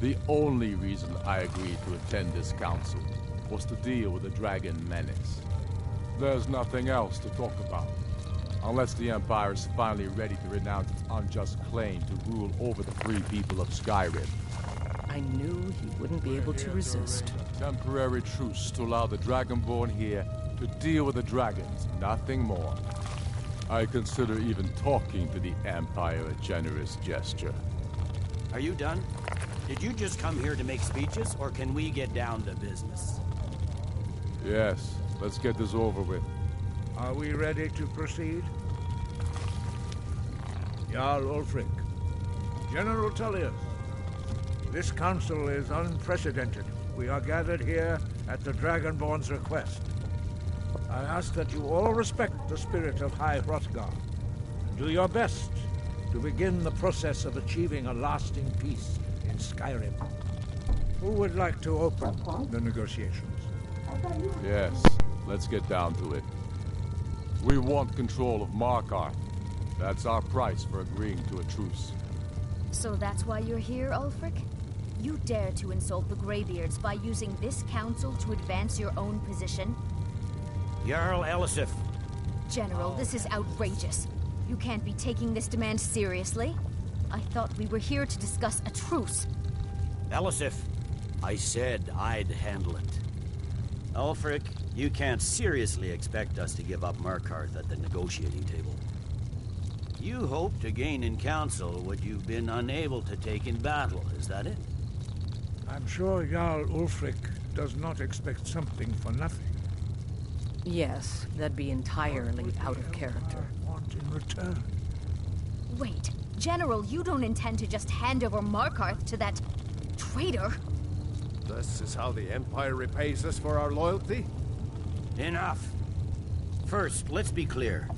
Speaker 13: The only reason I agreed to attend this council was to deal with the dragon menace. There's nothing else to talk about. Unless the Empire is finally ready to renounce its unjust claim to rule over the free people of Skyrim.
Speaker 8: I knew he wouldn't be able to resist.
Speaker 13: Temporary truce to allow the Dragonborn here to deal with the dragons, nothing more. I consider even talking to the Empire a generous gesture.
Speaker 9: Are you done? Did you just come here to make speeches, or can we get down to business?
Speaker 13: Yes, let's get this over with.
Speaker 6: Are we ready to proceed? Jarl Ulfric, General Tullius, this council is unprecedented. We are gathered here at the Dragonborn's request. I ask that you all respect the spirit of High Hrothgar, and do your best to begin the process of achieving a lasting peace in Skyrim. Who would like to open the negotiations?
Speaker 13: Yes, let's get down to it. We want control of Markarth. That's our price for agreeing to a truce.
Speaker 10: So that's why you're here, Ulfric? You dare to insult the Greybeards by using this council to advance your own position?
Speaker 9: Jarl Elisif.
Speaker 10: General, this is outrageous. You can't be taking this demand seriously. I thought we were here to discuss a truce.
Speaker 9: Elisif, I said I'd handle it. Ulfric, you can't seriously expect us to give up Markarth at the negotiating table. You hope to gain in council what you've been unable to take in battle, is that it?
Speaker 6: I'm sure Jarl Ulfric does not expect something for nothing.
Speaker 11: Yes, that'd be entirely out of character.
Speaker 6: Want in return?
Speaker 10: Wait, General, you don't intend to just hand over Markarth to that traitor?
Speaker 7: This is how the Empire repays us for our loyalty?
Speaker 9: Enough. First, let's be clear.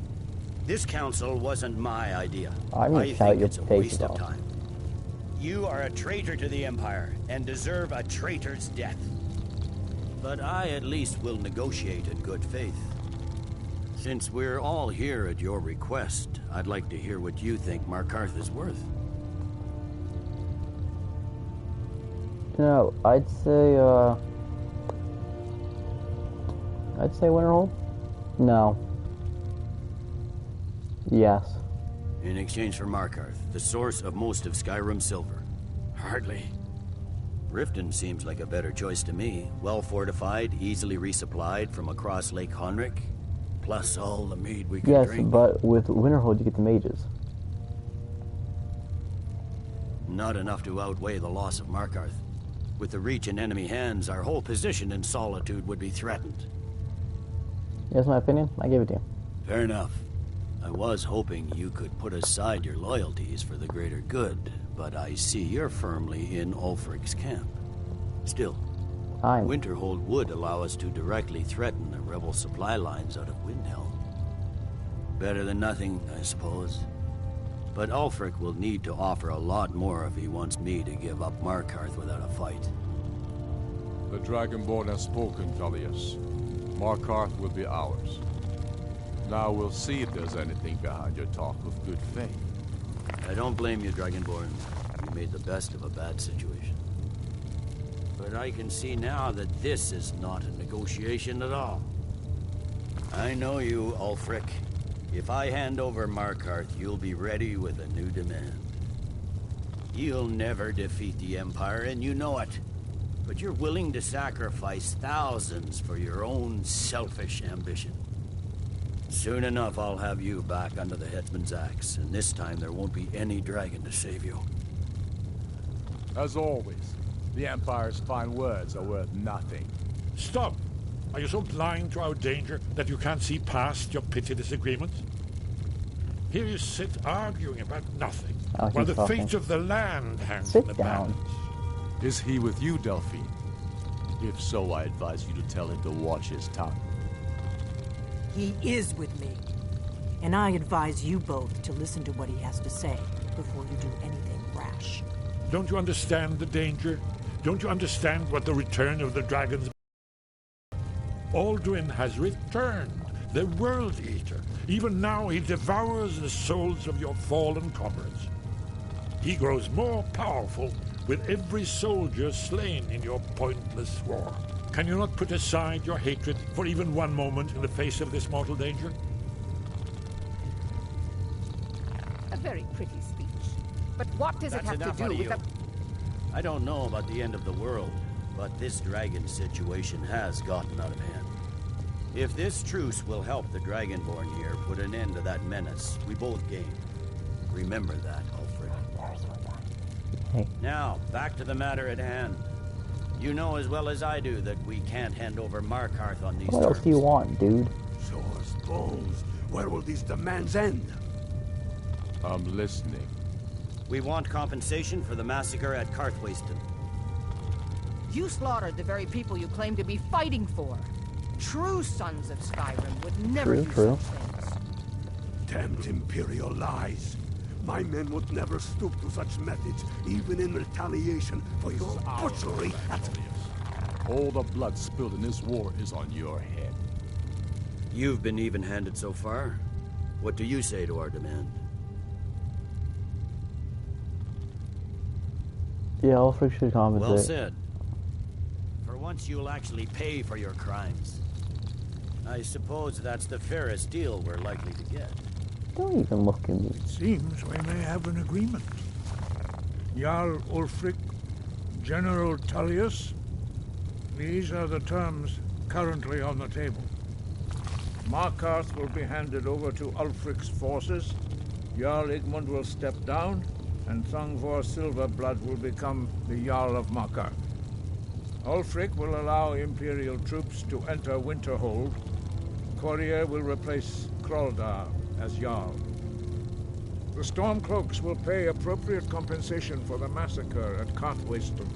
Speaker 9: This council wasn't my idea.
Speaker 1: I
Speaker 9: think it's a waste of time. You are a traitor to the Empire and deserve a traitor's death. But I at least will negotiate in good faith. Since we're all here at your request, I'd like to hear what you think Markarth is worth.
Speaker 1: No, I'd say Winterhold? No. Yes.
Speaker 9: In exchange for Markarth, the source of most of Skyrim's silver. Hardly. Riften seems like a better choice to me. Well fortified, easily resupplied from across Lake Honric, plus all the mead we can drink.
Speaker 1: Yes, but with Winterhold you get the mages.
Speaker 9: Not enough to outweigh the loss of Markarth. With the Reach in enemy hands, our whole position in Solitude would be threatened.
Speaker 1: That's my opinion. I gave it to you.
Speaker 9: Fair enough. I was hoping you could put aside your loyalties for the greater good, but I see you're firmly in Ulfric's camp. Still, Winterhold would allow us to directly threaten the rebel supply lines out of Windhelm. Better than nothing, I suppose. But Ulfric will need to offer a lot more if he wants me to give up Markarth without a fight.
Speaker 13: The Dragonborn has spoken, Tullius. Markarth will be ours. Now we'll see if there's anything behind your talk of good faith.
Speaker 9: I don't blame you, Dragonborn. You made the best of a bad situation. But I can see now that this is not a negotiation at all. I know you, Ulfric. If I hand over Markarth, you'll be ready with a new demand. You'll never defeat the Empire, and you know it. But you're willing to sacrifice thousands for your own selfish ambition. Soon enough, I'll have you back under the headsman's axe, and this time there won't be any dragon to save you.
Speaker 13: As always, the Empire's fine words are worth nothing.
Speaker 12: Stop! Are you so blind to our danger that you can't see past your petty disagreements? Here you sit arguing about nothing, while the fate of the land hangs in the balance.
Speaker 13: Is he with you, Delphine? If so, I advise you to tell him to watch his tongue.
Speaker 11: He is with me. And I advise you both to listen to what he has to say before you do anything rash.
Speaker 12: Don't you understand the danger? Don't you understand what the return of the dragons... Alduin has returned, the World Eater. Even now he devours the souls of your fallen comrades. He grows more powerful with every soldier slain in your pointless war. Can you not put aside your hatred for even one moment in the face of this mortal danger?
Speaker 8: A very pretty speech. But what does it have to do with the...
Speaker 9: I don't know about the end of the world, but this dragon situation has gotten out of hand. If this truce will help the Dragonborn here put an end to that menace, we both gain. Remember that, Ulfric.
Speaker 1: Hey.
Speaker 9: Now, back to the matter at hand. You know as well as I do that we can't hand over Markarth on these terms.
Speaker 1: What else do you want, dude?
Speaker 5: So I suppose, where will these demands end?
Speaker 13: I'm listening.
Speaker 9: We want compensation for the massacre at Karthwasten.
Speaker 8: You slaughtered the very people you claim to be fighting for. True sons of Skyrim would never do such things.
Speaker 5: Damned Imperial lies. My men would never stoop to such methods, even in retaliation for your butchery at...
Speaker 13: All the blood spilled in this war is on your head.
Speaker 9: You've been even-handed so far. What do you say to our demand?
Speaker 1: Yeah, Ulfric should compensate.
Speaker 9: Well said. For once you'll actually pay for your crimes. I suppose that's the fairest deal we're likely to get.
Speaker 1: Don't even look at me.
Speaker 6: It seems we may have an agreement. Jarl Ulfric, General Tullius, these are the terms currently on the table. Markarth will be handed over to Ulfric's forces, Jarl Igmund will step down, and Thangvor Silverblood will become the Jarl of Markarth. Ulfric will allow Imperial troops to enter Winterhold. Courier will replace Kraldar as Jarl. The Stormcloaks will pay appropriate compensation for the massacre at Cartwayston.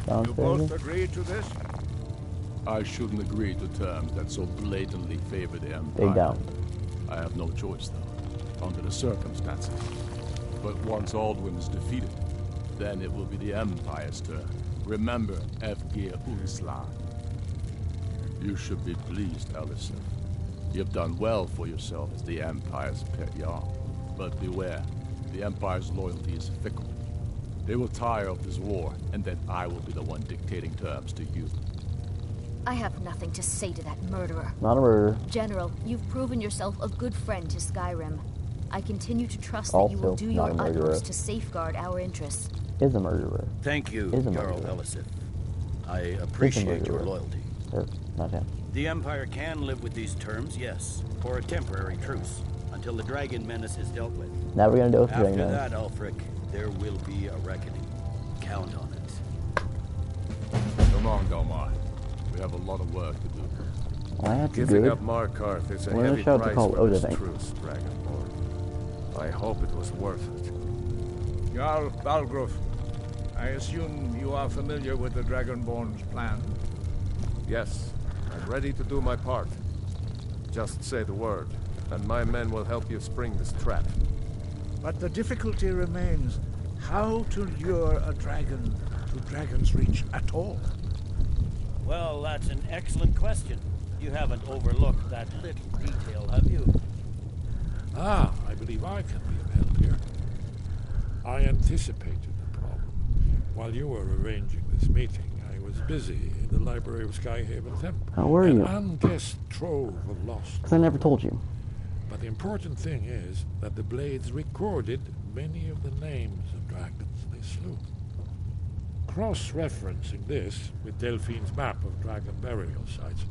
Speaker 6: You both agree to this?
Speaker 13: I shouldn't agree to terms that so blatantly favor the Empire.
Speaker 1: They don't.
Speaker 13: I have no choice, though, under the circumstances. But once Alduin is defeated, then it will be the Empire's turn. Remember, Efgir Urslan. You should be pleased, Elisif. You've done well for yourself as the Empire's pet Jarl. But beware, the Empire's loyalty is fickle. They will tire of this war, and then I will be the one dictating terms to you.
Speaker 10: I have nothing to say to that murderer.
Speaker 1: Not a murderer.
Speaker 10: General, you've proven yourself a good friend to Skyrim. I continue to trust that you will do your utmost to safeguard our interests.
Speaker 1: Is a murderer.
Speaker 9: Thank you, Jarl Elisif. I appreciate your loyalty.
Speaker 1: Not him.
Speaker 9: The Empire can live with these terms, yes, for a temporary truce, until the dragon menace is dealt with.
Speaker 1: Now we're gonna deal with the dragon
Speaker 9: menace.
Speaker 1: menace.
Speaker 9: After that, Ulfric, there will be a reckoning. Count on it.
Speaker 13: Come on, Delmar. We have a lot of work to do.
Speaker 1: Well, that's
Speaker 7: Giving
Speaker 1: good.
Speaker 7: up Markarth is a
Speaker 1: We're
Speaker 7: heavy
Speaker 1: gonna
Speaker 7: price
Speaker 1: call
Speaker 7: for
Speaker 1: Oda,
Speaker 7: this truce, Dragonborn. I hope it was worth it.
Speaker 6: Jarl Balgruf, I assume you are familiar with the Dragonborn's plan?
Speaker 7: Yes, I'm ready to do my part. Just say the word, and my men will help you spring this trap.
Speaker 6: But the difficulty remains how to lure a dragon to Dragon's Reach at all.
Speaker 9: Well, that's an excellent question. You haven't overlooked that little detail, have you?
Speaker 12: Ah, I believe I can be of help here. I anticipated the problem. While you were arranging this meeting, I was busy in the library of Skyhaven Temple.
Speaker 1: How were you?
Speaker 12: An unguessed trove of lost.
Speaker 1: Because I never told you.
Speaker 12: But the important thing is that the Blades recorded many of the names of dragons they slew. Cross-referencing this with Delphine's map of dragon burial sites,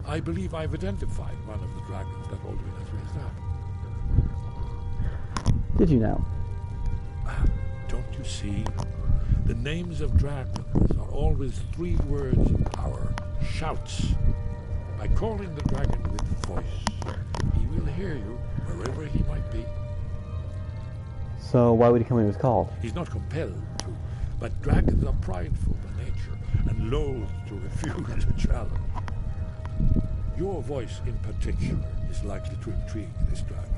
Speaker 12: I believe I've identified one of the dragons that Alduin has raised up.
Speaker 1: Did you now?
Speaker 12: Don't you see? The names of dragons are always 3 words of power, shouts. By calling the dragon with voice, he will hear you wherever he might be.
Speaker 1: So why would he come when he was called?
Speaker 12: He's not compelled to, but dragons are prideful by nature and loath to refuse a challenge. Your voice in particular is likely to intrigue this dragon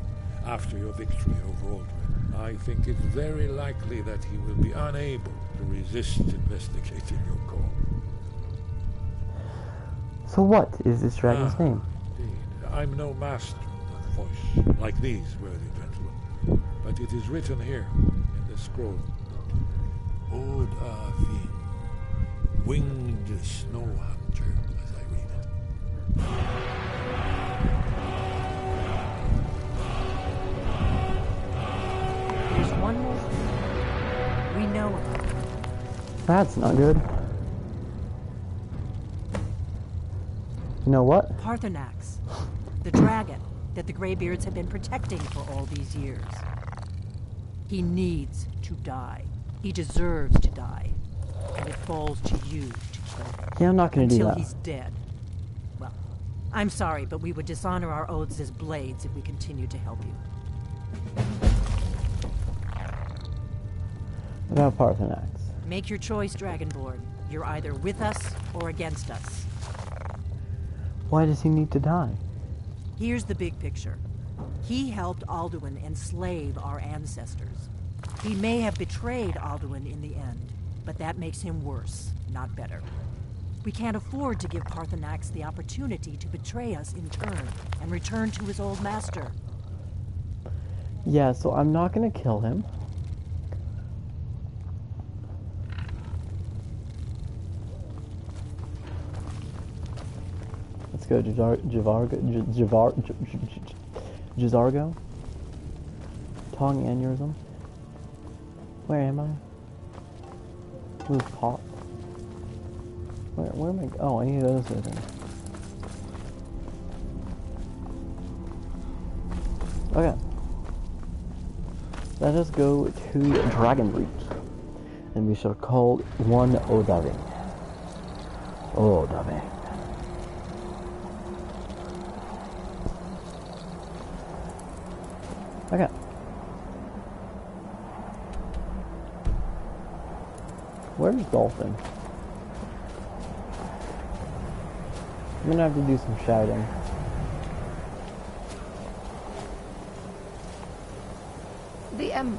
Speaker 12: after your victory over Alduin. I think it's very likely that he will be unable to resist investigating your call.
Speaker 1: So what is this dragon's name?
Speaker 12: Indeed. I'm no master of voice, like these worthy gentlemen, but it is written here in the scroll. Od Avin, winged snow hunter, as I read it.
Speaker 11: There's one more thing. We know him.
Speaker 1: That's not good. You know what?
Speaker 11: Parthenax, the dragon that the Greybeards have been protecting for all these years. He needs to die. He deserves to die. And it falls to you to kill him.
Speaker 1: Yeah, I'm not going to do that.
Speaker 11: Until he's dead. Well, I'm sorry, but we would dishonor our oaths as blades if we continued to help you.
Speaker 1: About Parthenax.
Speaker 11: Make your choice, Dragonborn. You're either with us or against us.
Speaker 1: Why does he need to die?
Speaker 11: Here's the big picture. He helped Alduin enslave our ancestors. He may have betrayed Alduin in the end, but that makes him worse, not better. We can't afford to give Parthenax the opportunity to betray us in turn and return to his old master.
Speaker 1: Yeah, so I'm not going to kill him. Let's go Jizargo. Tongue aneurysm. Where am I? Who's pop? Where am I? Oh, I need to go this way then. Okay. Let us go to Dragon Root. Then we shall call one Odaving. Odaving. Okay. Where's Dolphin? I'm gonna have to do some shouting.
Speaker 8: The Empire,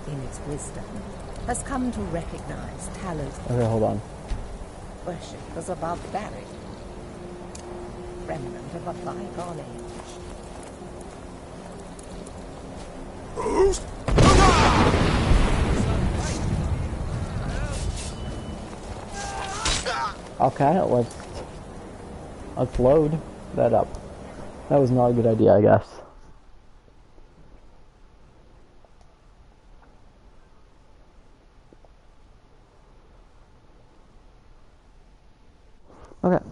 Speaker 8: in its wisdom, has come to recognize Talos.
Speaker 1: Okay, hold on.
Speaker 8: Worship was a barbaric remnant of a bygone age.
Speaker 1: Okay, let's load that up. That was not a good idea, I guess. Okay.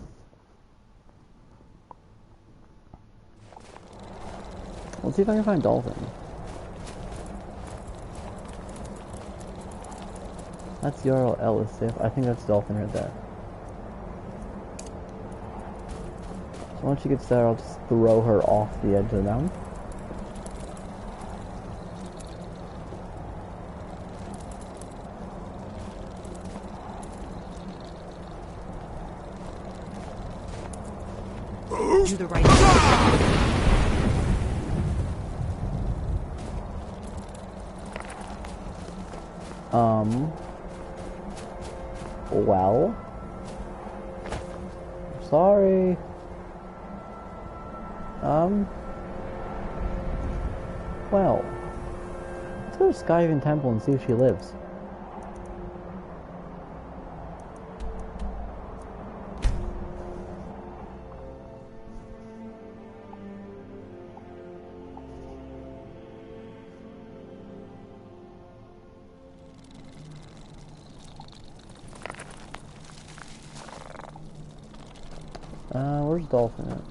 Speaker 1: Let's see if I can find Dolphin. That's Jarl Elisif. I think that's Dolphin right there. So once she gets there, I'll just throw her off the edge of the mountain.
Speaker 11: Do the right
Speaker 1: Well, sorry. Well, let's go to Skyrim Temple and see if she lives. Where's Dolphin at?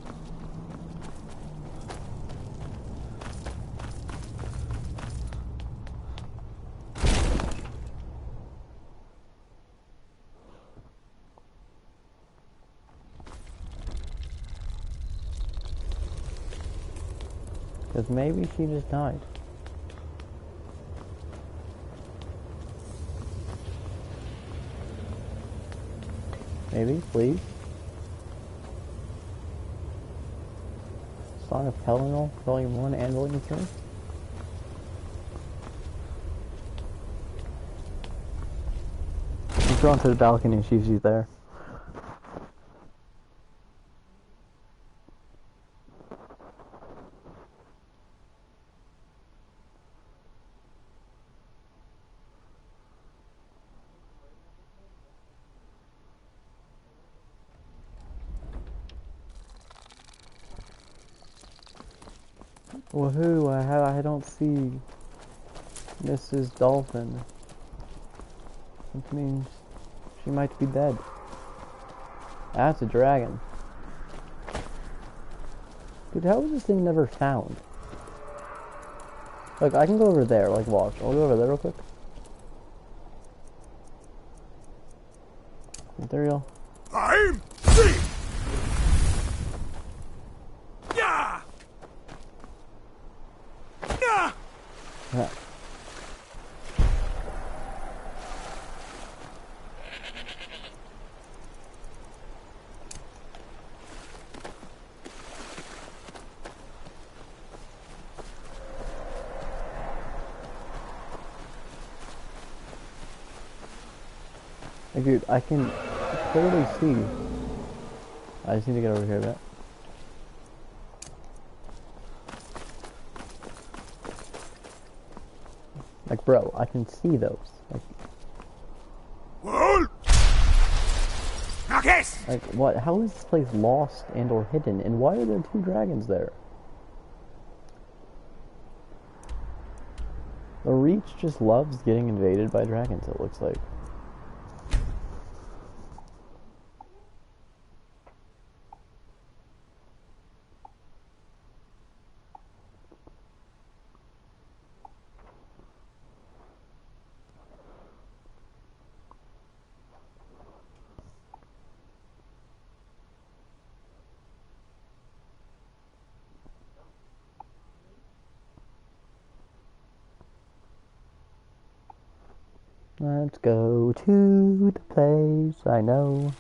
Speaker 1: Because maybe she just died. Maybe, please. Song of Pelennor, Volume 1 and Volume 3. Let's go onto the balcony and see if she's there. Woohoo, I don't see Mrs. Dolphin. Which means she might be dead. That's a dragon. Dude, how was this thing never found? Look, I can go over there, like watch. I'll go over there real quick. There you go.
Speaker 5: I'm free! Yeah! Yeah!
Speaker 1: Yeah. Hey, dude, I can clearly see. I just need to get over here a bit. Like, bro, I can see those. Like, what? How is this place lost and or hidden? And why are there two dragons there? The Reach just loves getting invaded by dragons, it looks like. Let's go to the place I know.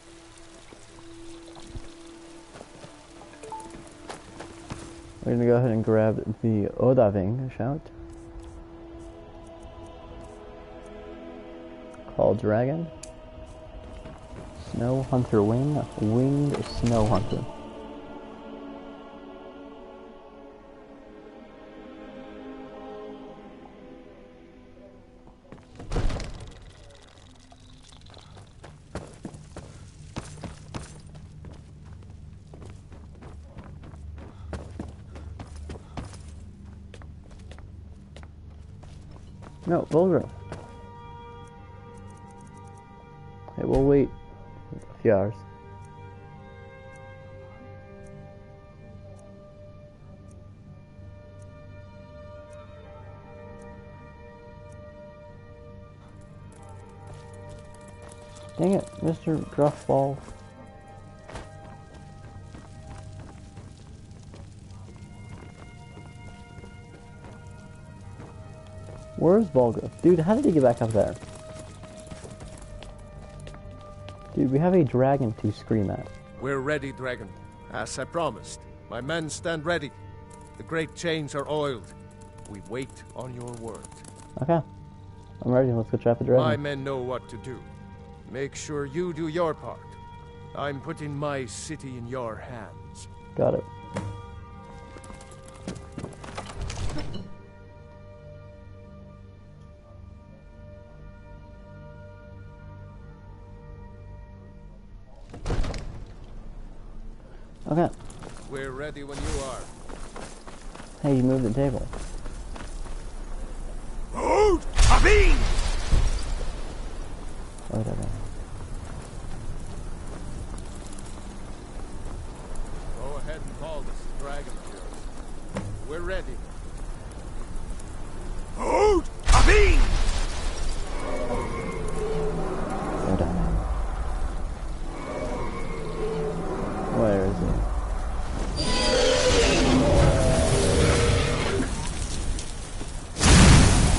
Speaker 1: We're gonna go ahead and grab the Odaving shout. Call Dragon. Snow Hunter Wing. Winged Snow Hunter. No, Volgrove. Hey, we'll wait a few hours. Dang it, Mr. Gruffball. Where's Volgrove? Dude, how did he get back up there? Dude, we have a dragon to scream at.
Speaker 7: We're ready, dragon. As I promised. My men stand ready. The great chains are oiled. We wait on your word.
Speaker 1: Okay. I'm ready. Let's go trap the dragon.
Speaker 7: My men know what to do. Make sure you do your part. I'm putting my city in your hands.
Speaker 1: Got it. Okay.
Speaker 7: We're ready when you are.
Speaker 1: Hey, you moved the table.
Speaker 5: Hold! Abin!
Speaker 1: Whatever.
Speaker 7: Go ahead and call this dragon of yours. We're ready.
Speaker 5: Hold! Abin!
Speaker 1: Hold on. Where is he?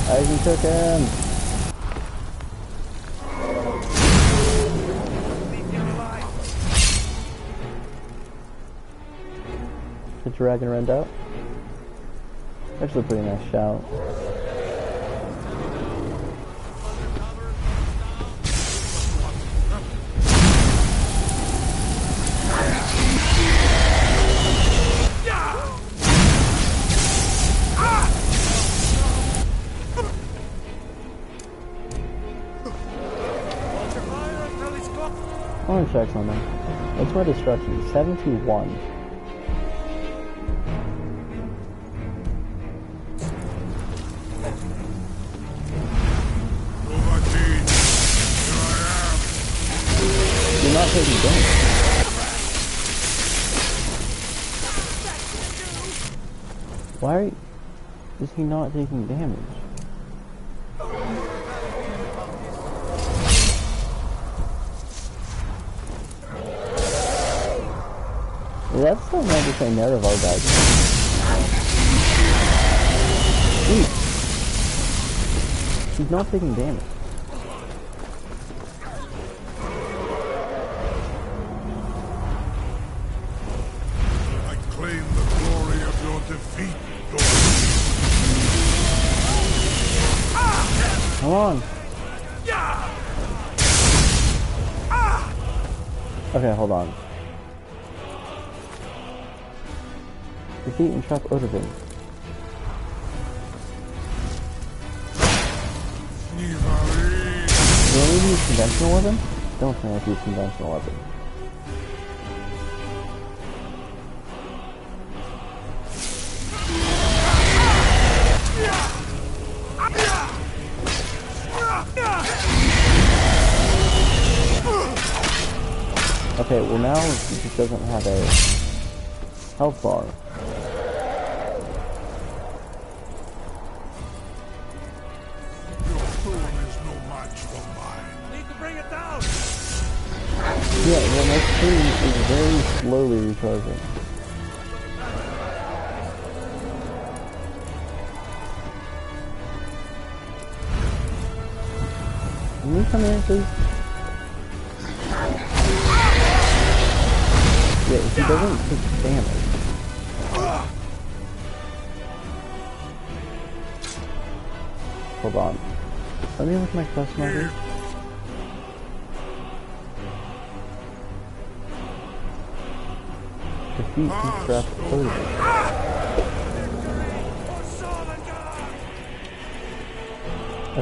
Speaker 1: Aizen took him! The dragon ran out. Actually a pretty nice shout. I want to check something. What's my destruction? 71. You're not taking damage. Why is he not taking damage? That's so mad to say Nerevar died. He's not taking damage.
Speaker 2: I claim the glory of your defeat,
Speaker 1: Come on. Okay, hold on. Defeat and trap Odaving. Do I need to use conventional weapon? Don't think I have to use conventional weapon. Okay, well now he just doesn't have a health bar. Yeah, well, my screen is very slowly recharging. Can you come here, please? Yeah, he doesn't take damage. Hold on. Let me look at my quest marker. Defeat construct over.